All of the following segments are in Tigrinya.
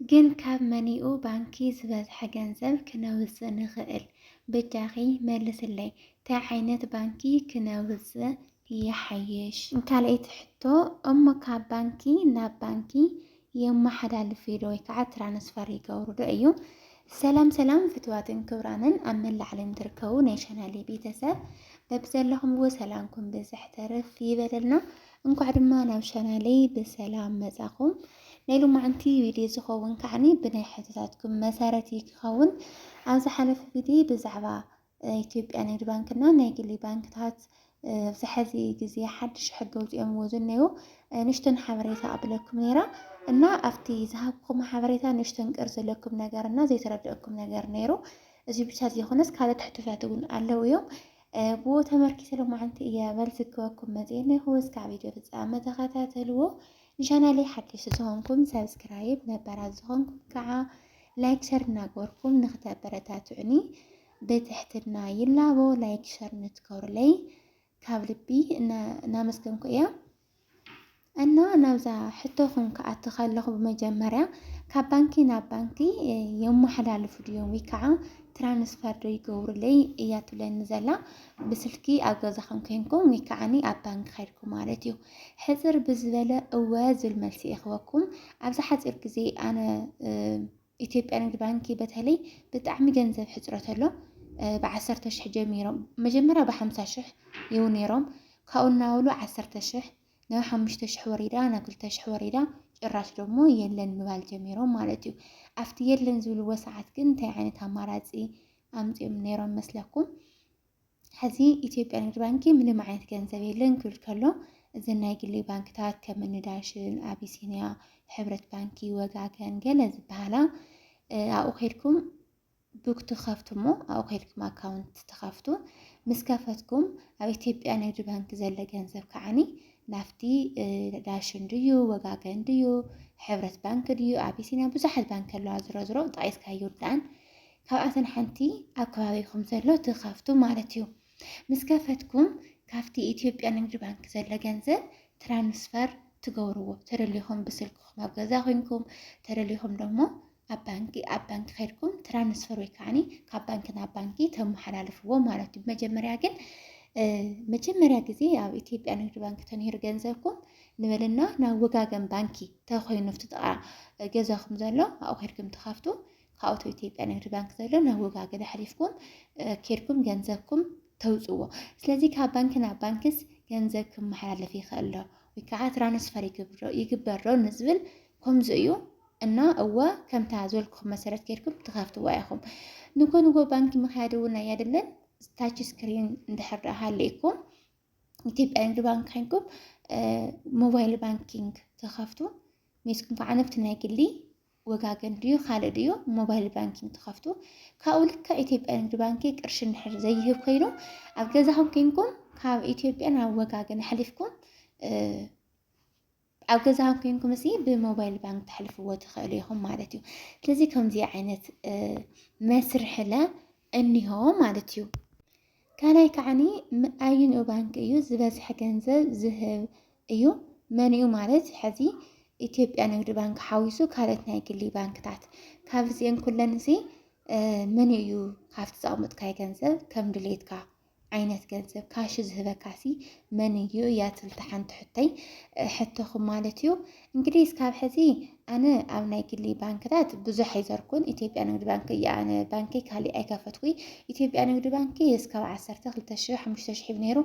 ግን ካብ መኒኡ ባንኪ ዝበዝሐ ገንዘብ ክነውፅእ ንኽእል ብጃኺ መልስለይ እንታይ ዓይነት ባንኪ ክነውፅእ ይሓይሽ? ካልአይቲ ሕቶ እሞ ካብ ባንኪ ናብ ባንኪ የመሓላልፍ ዶ ወይ ከዓ ትራንስፈር ይገብሩ ዶ እዩ? ሰላም ፍትዋትን ክብራንን ኣብ መላእ ዓለም ትርከቡ ናይ ቻናሌ ቤተሰብ በብዘለኹምዎ ሰላምኩም ብዝሕ ተረፍ ይበለልና። እንኳዕ ድማ ናብ ቻናሌይ ብሰላም መጻኹም። ናይ ሎማዓንቲ ቪድዮ ዝኸውን ከዓኒ ብናይ ሕቶታትኩም መሰረት ክኸውን ኣብ ዝሓለፈ ቪድዮ ብዛዕባ ኢትዮጵያ ንግዲ ባንክና ናይ ግሊ ባንክታት ዝሕዚ ግዜ ሓድሽ ሕጊ ኣውፂኦምዎ ዝኔው ንእሽተን ሓበሬታ ኣቅብለኩም ነይራ እና ኣብቲ ዝሃብኩም ሓበሬታ ንእሽተን ቅር ዘለኩም ነገር እና ዘይተረድአኩም ነገር ነይሩ። እዚ ብቻ ዘይኮነስ ካልኦት ሕቶታት እውን ኣለው እዮም። ብኡ ተመርኪሰ ሎማዓንቲ እየ መልሲ ክህበኩም መፅአ ኣለኹ። እስካብ ቪድዮ ፍጻመ ተኸታተልዎ። ንቻናሌይ ሓድሽ ዝኾንኩም ሰብስክራይብ ነባራት ዝኾንኩም ከዓ ላይክ ሸር እናገበርኩም ንኽተበረታትዑኒ ብትሕትና ይላቦ። ላይክ ሸር ንትገብሩለይ ካብ ልቢ እናመስገንኩ እያ እና ናብዛ ሕቶኹም ከኣቲ ከለኹ በመጀመርያ ካብ ባንኪ ናብ ባንኪ የመሓላልፉ ድዮም ወይ ከዓ ትራንስፈር ዶ ይገብሩለይ እያ ትብለኒ ዘላ። ብስልኪ ኣብ ገዛኹም ኮይንኩም ወይ ከዓኒ ኣብ ባንኪ ከይድኩም ማለት እዩ። ሕፅር ብዝበለ እወ ዝብል መልሲ ይኽበኩም። ኣብዚ ሓፂር ግዜ ኣነ ኢትዮጵያ ንግዲ ባንኪ በተለይ ብጣዕሚ ገንዘብ ሕፅረት ኣሎ። ብ10,000 ጀሚሮም መጀመርያ ብ50,000 ይው ነይሮም ካብኡ እናበሉ 10,000 ናብ 5,000 ወሪዳ ናብ 2,000 ወሪዳ ጭራሽ ደግሞ የለን ምባል ጀሚሮም ማለት እዩ። ኣብቲ የለን ዝብልዎ ሰዓት ግን እንታይ ዓይነት ኣማራፂ ኣምፂኦም ነይሮም መስለኩም? ሕዚ ኢትዮጵያ ንግዲ ባንኪ ምንም ዓይነት ገንዘብ የለን ክብል ከሎ እዚ ናይ ግሊ ባንክታት ከም ዳሽን፣ ኣቢሲንያ፣ ሕብረት ባንኪ፣ ወጋገን ገለ ዝበሃላ ኣብኡ ከይድኩም ቡክ ትኸፍቱ እሞ ኣብኡ ከይድኩም ኣካውንት ትኸፍቱ። ምስ ከፈትኩም ኣብ ኢትዮጵያ ንግዲ ባንኪ ዘለ ገንዘብ ከዓኒ ናፍቲ ዳሽን ድዩ ወጋገን ድዩ ሕብረት ባንኪ ድዩ ኣቢሲንያ ብዙሓት ባንኪ ኣለዋ ዝረዝሮ ጣቂስካ ይውዳእን ካብኣተን ሓንቲ ኣብ ከባቢኩም ዘሎ ትኸፍቱ ማለት እዩ። ምስ ከፈትኩም ካብቲ ኢትዮጵያ ንግዲ ባንኪ ዘለ ገንዘብ ትራንስፈር ትገብርዎ ተደሊኹም ብስልክኩም ኣብ ገዛ ኮይንኩም ተደሊኹም ደሞ ኣብ ባንኪ ከይድኩም ትራንስፈር ወይ ከዓኒ ካብ ባንኪ ናብ ባንኪ ተመሓላልፍዎ ማለት እዩ። መጀመርያ ግዜ ኣብ ኢትዮጵያ ንግዲ ባንኪ ተነሂሩ ገንዘብኩም ንበልና ናብ ወጋገን ባንኪ ተኮይኑ ፍትጣ ገዛኩም ዘሎ ኣብኡ ከይድኩም ትኸፍቱ። ካብኡ ኢትዮጵያ ንግዲ ባንኪ ዘሎ ናብ ወጋገን ሓሊፍኩም ከይድኩም ገንዘብኩም ተውፅዎ። ስለዚ ካብ ባንኪ ናብ ባንኪስ ገንዘብ ክመሓላለፍ ይኽእል ዶ ወይ ከዓ ትራንስፈር ይግበር ዶ ንዝብል ከምዚ እዩ እና እወ ከምታ ዝበልኩኹም መሰረት ከይድኩም ትኸፍትዎ ኢኹም። ንጎ ባንኪ ምኽያድ እውን ኣየድልን ታች ስክሪን እንድሕር ዳኣ ሃልይኩም ኢትዮጵያ ንግዲ ባንኪ ኮይንኩም ሞባይል ባንኪንግ ትኸፍቱ። ሜስኩም ከዓ ነፍቲ ናይ ግሊ ወጋገን ድዩ ካልእ ድዩ ሞባይል ባንኪንግ ትኸፍቱ። ካብኡ ልክዕ ኢትዮጵያ ንግዲ ባንኪ ቅርሺ እንድሕር ዘይህብ ኮይኑ ኣብ ገዛኹም ኮይንኩም ካብ ኢትዮጵያ ናብ ወጋገን ሓሊፍኩም ኣብ ገዛኹም ኮይንኩም እዚ ብሞባይል ባንክ ተሕልፍዎ ትኽእሉ ኢኹም ማለት እዩ። ስለዚ ከምዚ ዓይነት መስርሕለ እኒሆ ማለት እዩ። ካልኣይ ከዓኒ ኣየንኡ ባንኪ እዩ ዝበዝሐ ገንዘብ ዝህብ እዩ? መንኡ ማለት ሕዚ ኢትዮጵያ ንግዲ ባንኪ ሓዊሱ ካልኦት ናይ ግሊ ባንክታት ካብዚአን ኩለን እዚ መን እዩ ካብቲ ዘቕመጥካዮ ገንዘብ ከም ድሌትካ ዓይነት ገንዘብ ካሽ ዝህበካሲ መን እዩ እያ ትብል ሓንቲ ሕቶኹም ማለት እዩ። እንግዲህ እስካብ ሕዚ ኣነ ኣብ ናይ ግሊ ባንክታት ብዙሕ ኣይዘርኩን። ኢትዮጵያ ንግዲ ባንኪ እያ ኣነ ባንኪ ካሊእ ኣይከፈትኩይ። ኢትዮጵያ ንግዲ ባንኪ እስካብ 10,000 5,000 ሒብ ነይሩ።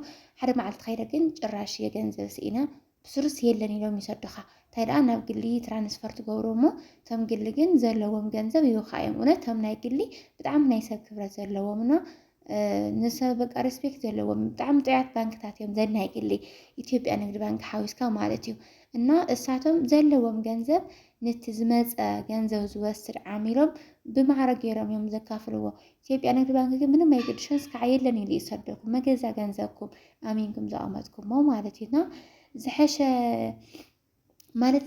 ሓደ መዓልቲ ከይደ ግን ጭራሽ የገንዘብ ስኢና ብስሩስ የለን ኢሎም ይሰዱኻ እንታይ ደኣ ናብ ግሊ ትራንስፈር ትገብሩ እሞ እቶም ግሊ ግን ዘለዎም ገንዘብ ይውኻዮም። እውነት እቶም ናይ ግሊ ብጣዕሚ ናይ ሰብ ክብረት ዘለዎምና ንሰብ በቃ ሬስፔክት ዘለዎም ብጣዕሚ ጥዑያት ባንክታት እዮም ዘናይ ግሊ ኢትዮጵያ ንግዲ ባንኪ ሓዊስካ ማለት እዩ። እና እሳቶም ዘለዎም ገንዘብ ነቲ ዝመፀ ገንዘብ ዝወስድ ዓሚሎም ብማዕረ ገይሮም እዮም ዘካፍልዎ። ኢትዮጵያ ንግዲ ባንኪ ግን ምንም ኣይገድሾን እስካዕ የለን ኢሉ ይሰደኩም መገዛ ገንዘብኩም ኣሚንኩም ዘቐመጥኩሞ ማለት እዩና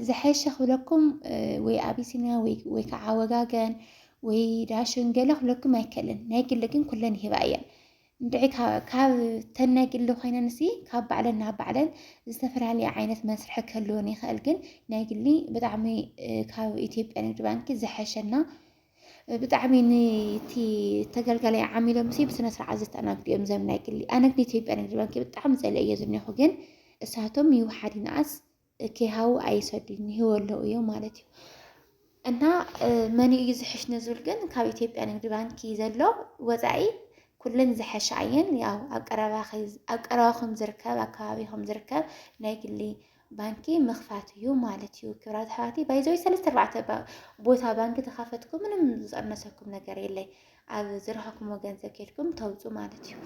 ዝሐሸ ክብለኩም ወይ ኣቢሲንያ ወይ ከዓ ወጋገን ወይ ዳሽን ገለ ክብለኩም ኣይከልን። ናይ ግሊ ግን ኩለን ይህባ እየን። ندعي ካብ ተናግል ኮይና ንሲ ካብ ባዕለን ናብ ባዕለን ዝተፈላለዩ ዓይነት መስርሕ ከልዎን ይኽእል ግን ናይ ግሊ ብጣዕሚ ካብ ኢትዮጵያ ንግዲ ባንኪ ዝሐሸና ብጣዕሚ ነቲ ተገልጋላይ ዓሚሎም ሲ ብስነ ስርዓት ዝተኣናግድዮም ዘም ናይ ግሊ ኣነ ግን ኢትዮጵያ ንግዲ ባንኪ ብጣዕሚ ፀልአ እየ ዝኒኹ ግን እሳቶም ይውሓድ ይንኣስ ከይሃቡ ኣይሰዱን ይህወለው እዮም ማለት እዩ እና መን እዩ ዝሕሽ ንዝብል ግን ካብ ኢትዮጵያ ንግዲ ባንኪ ዘሎ ወፃኢ ኩለን ዝሐሻ እየን ያው ኣብ ቀረባኹም ዝርከብ ኣብ ከባቢኹም ዝርከብ ናይ ግሊ ባንኪ ምኽፋት እዩ ማለት እዩ ክብራት ኣሕዋቲ ባይዘዊ 3-4 ቦታ ባንኪ ተኻፈትኩም ምንም ዝቐነሰኩም ነገር የለይ ኣብ ዝረኸብኩምዎ ገንዘብ ከድኩም ተውፁ ማለት እዩ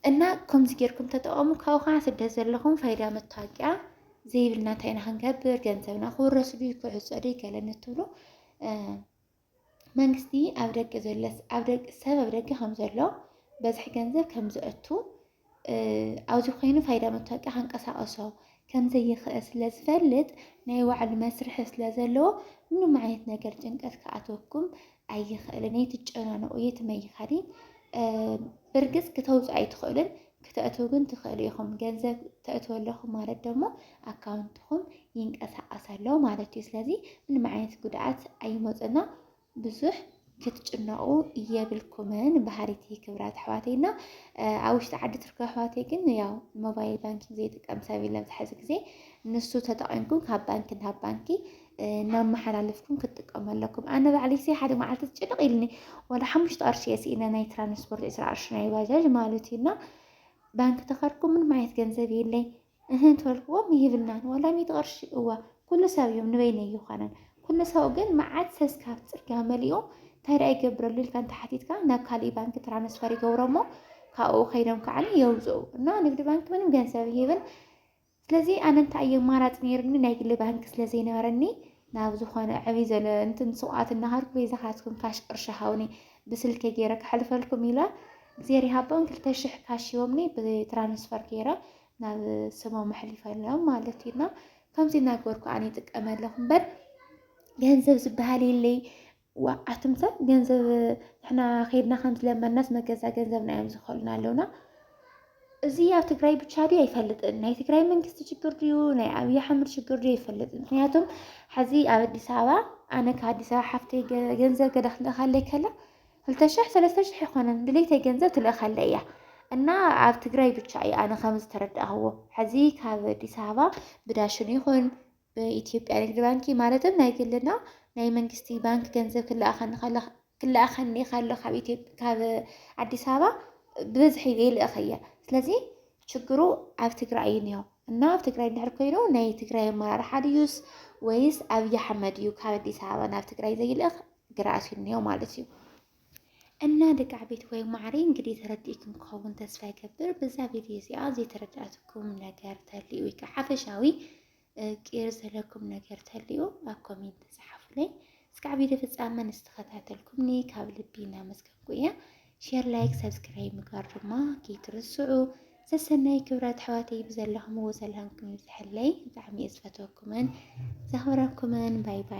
እና ከምዚ ጌርኩም ተጠቐሙ ካብኡ ከዓ ስደት ዘለኹም ፋይዳ መታወቂያ ዘይብልና እንታይ ኢና ክንገብር ገንዘብና ክውረስ ድዩ ክዕፀ ድዩ ገለ ንትብሉ መንግስቲ ኣብ ደገ ዘለስ ኣብ ደገ ሰብ ኣብ ደገ ከም ዘሎ በዝሒ ገንዘብ ከም ዝእቱ ኣብዚ ኮይኑ ፋይዳ መታወቂያ ክንቀሳቀሶ ከም ዘይኽእል ስለ ዝፈልጥ ናይ ባዕሉ መስርሕ ስለ ዘለዎ ምንም ዓይነት ነገር ጭንቀት ከኣትወኩም ኣይኽእልን ትጨናነቁ የትመይኻዲ ብርግጽ ከተውፁ ኣይትኽእልን ክትእትው ግን ትኽእሉ ኢኹም ገንዘብ ተእትው ኣለኹም ማለት ደግሞ ኣካውንትኹም ይንቀሳቀስ ኣሎ ማለት እዩ ስለዚ ምንም ዓይነት ጉድኣት ኣይመፅና ብዙሕ ክትጭነቁ የብልኩምን ባህሪቲ ክብራት ኣሕዋተይና ኣብ ውሽጢ ዓዲ ትርከቡ ኣሕዋተይ ግን ያው ሞባይል ባንኪንግ ዘይጥቀም ሰብ የለን ዝሕዚ ግዜ ንሱ ተጠቒምኩም ካብ ባንኪ ናብ ባንኪ እናመሓላለፍኩም ክትጥቀሙ ኣለኩም ኣነ ባዕለይ ሓደ መዓልቲ ትጭንቕ ኢልኒ ወላ 5 ቅርሺ የሲእና ናይ ትራንስፖርት 20 ቅርሺ ናይ ባጃጅ ማለት እዩ እና ባንኪ ተኸድኩም ምንም ዓይነት ገንዘብ የለይ ትበልክዎም ይህብልናን ወላ 100 ቅርሺ እዋ ኩሉ ሰብ እዮም ንበይነ ይኾነን ኩሉ ሰብ ግን መዓት ሰስካብ ፅርግያ መሊኡ እንታይ ይገብረሉ ኢልካ እንተሓቲትካ ናብ ካሊእ ባንኪ ትራንስፈር ይገብሮሞ ካብኡ ከይዶም ከዓኒ የውፅኡ እና ንግዲ ባንኪ ምንም ገንዘብ ይህብን ስለዚ ኣነ እንታይ እየ ማራፅ ነይሩኒ ናይ ግሊ ባንኪ ስለዘይነበረኒ ናብ ዝኾነ ዕብይ ዘለ እንትን ስውኣት እናሃርኩ በይዛኻትኩም ካሽ ቅርሺ ሃውኒ ብስልከ ገይረ ክሕልፈልኩም ኢለ እግዚኣብሔር ይሃቦም 2000 ካሽ ሂቦምኒ ብትራንስፈር ገይረ ናብ ስሞም ኣሕሊፈሎም ማለት እዩና ከምዚ እናገበርኩ ኣነ ይጥቀመ ኣለኹ እምበር ገንዘብ ዝበሃል የለይ ዋዓትም ሰብ ገንዘብ ንሕና ከይድና ከም ዝለመናስ መገዛ ገንዘብና እዮም ዝኸሉና ኣለውና እዚ ኣብ ትግራይ ብቻ ድዩ ኣይፈልጥን ናይ ትግራይ መንግስቲ ችግር ድዩ ናይ ኣብይ ኣሕመድ ችግር ድዩ ኣይፈልጥን ምክንያቱም ሕዚ ኣብ ኣዲስ ኣበባ ኣነ ካብ ኣዲስ ኣበባ ሓፍተይ ገንዘብ ክልእኻለይ ከላ 2000-3000 ይኾነን ድሌተይ ገንዘብ ትልእኻለይ እያ እና ኣብ ትግራይ ብቻ እዩ ኣነ ከም ዝተረዳእኽዎ ሕዚ ካብ ኣዲስ ኣበባ ብዳሽን ይኹን በኢትዮጵያ ንግዲ ባንኪ ማለትም ናይ ግልና ናይ መንግስቲ ባንክ ገንዘብ ክልኣኸኒ ካሎ ካብ ኢትዮጵያ ካብ ኣዲስ ኣበባ ብዝሒ ይልእኽ እየ ስለዚ ችግሩ ኣብ ትግራይ እዩ እኒሆ እና ኣብ ትግራይ እንድሕር ኮይኑ ናይ ትግራይ ኣመራርሓ ድዩስ ወይስ ኣብይ ኣሕመድ እዩ ካብ ኣዲስ ኣበባ ናብ ትግራይ ዘይልእኽ ግርኣት እዩ እኒሆ ማለት እዩ እና ደቂ ዓበይቲ ወይ ማዕሪ እንግዲህ ተረዲእኩም ክኸውን ተስፋ ይገብር በዛ ቪድዮ እዚኣ ዘይተረዳእትኩም ነገር ተልዩ ወይ ከዓ ሓፈሻዊ ቄር ዘለኩም ነገር ተልዩ ኣብ ኮሜንት ተጻሓፉለይ እስካዕ ቪድዮ ፍጻመ ንስተኸታተልኩምኒ ካብ ልቢ እናመስገንኩ እየ ሼር ላይክ ሰብስክራይብ ምግባር ድማ ከይትርስዑ ዘሰናይ ክብራት ኣሕዋተይ ብዘለኹም ወዘለኹም ዝሕለይ ብጣዕሚ እየ ዝፈትወኩምን ዘኽብረኩምን ባይ ባይ